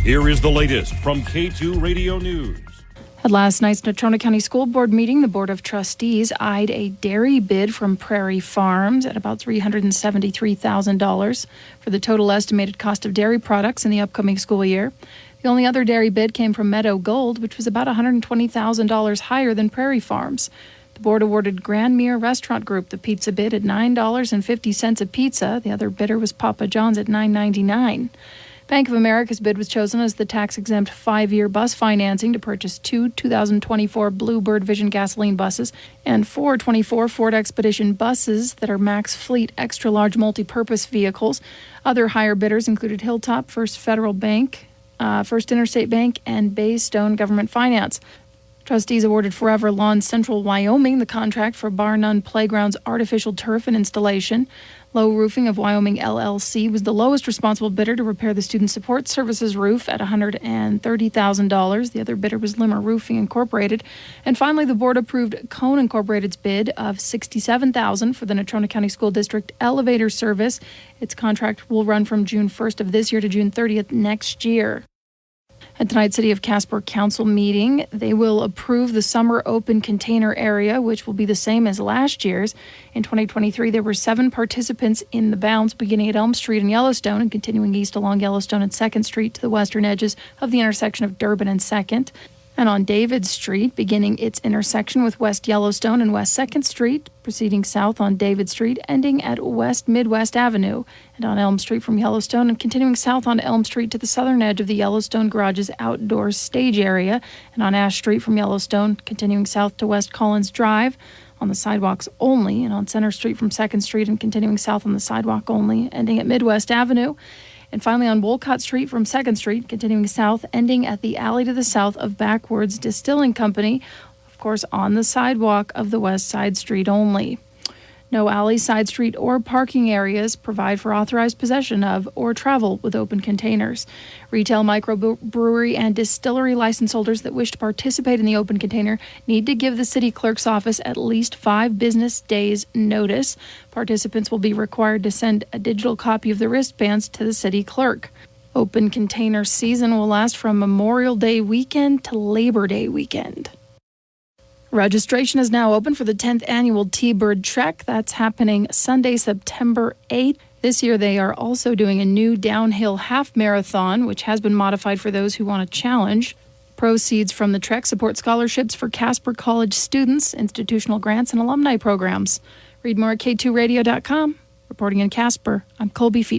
Here is the latest from K2 Radio News. At last night's Natrona County School Board meeting, the Board of Trustees eyed a dairy bid from Prairie Farms at about $373,000 for the total estimated cost of dairy products in the upcoming school year. The only other dairy bid came from Meadow Gold, which was about $120,000 higher than Prairie Farms. The board awarded Grandmere Restaurant Group the pizza bid at $9.50 a pizza. The other bidder was Papa John's at $9.99. Bank of America's bid was chosen as the tax-exempt 5-year bus financing to purchase 2 2024 Bluebird Vision gasoline buses and 4 24 Ford Expedition buses that are max fleet extra-large multi-purpose vehicles. Other higher bidders included Hilltop, First Federal Bank, First Interstate Bank, and Baystone Government Finance. Trustees awarded Forever Lawn Central Wyoming the contract for Bar None Playground's artificial turf and installation. Low Roofing of Wyoming LLC was the lowest responsible bidder to repair the Student Support Services roof at $130,000. The other bidder was Limmer Roofing Incorporated. And finally, the board approved Cone Incorporated's bid of $67,000 for the Natrona County School District elevator service. Its contract will run from June 1st of this year to June 30th next year. At tonight's City of Casper Council meeting, they will approve the summer open container area, which will be the same as last year's. In 2023, there were 7 participants in the bounce beginning at Elm Street and Yellowstone and continuing east along Yellowstone and 2nd Street to the western edges of the intersection of Durbin and 2nd. And on David Street, beginning its intersection with West Yellowstone and West 2nd Street, proceeding south on David Street, ending at West Midwest Avenue, and on Elm Street from Yellowstone and continuing south on Elm Street to the southern edge of the Yellowstone Garage's outdoor stage area, and on Ash Street from Yellowstone, continuing south to West Collins Drive, on the sidewalks only, and on Center Street from 2nd Street and continuing south on the sidewalk only, ending at Midwest Avenue. And finally on Wolcott Street from 2nd Street, continuing south, ending at the alley to the south of Backwoods Distilling Company, of course on the sidewalk of the West Side Street only. No alley, side street, or parking areas provide for authorized possession of or travel with open containers. Retail, microbrewery, and distillery license holders that wish to participate in the open container need to give the city clerk's office at least 5 business days' notice. Participants will be required to send a digital copy of the wristbands to the city clerk. Open container season will last from Memorial Day weekend to Labor Day weekend. Registration is now open for the 10th annual T-Bird Trek. That's happening Sunday, September 8th. This year they are also doing a new downhill half marathon, which has been modified for those who want a challenge. Proceeds from the trek support scholarships for Casper College students, institutional grants, and alumni programs. Read more at K2Radio.com. Reporting in Casper, I'm Colby Feet.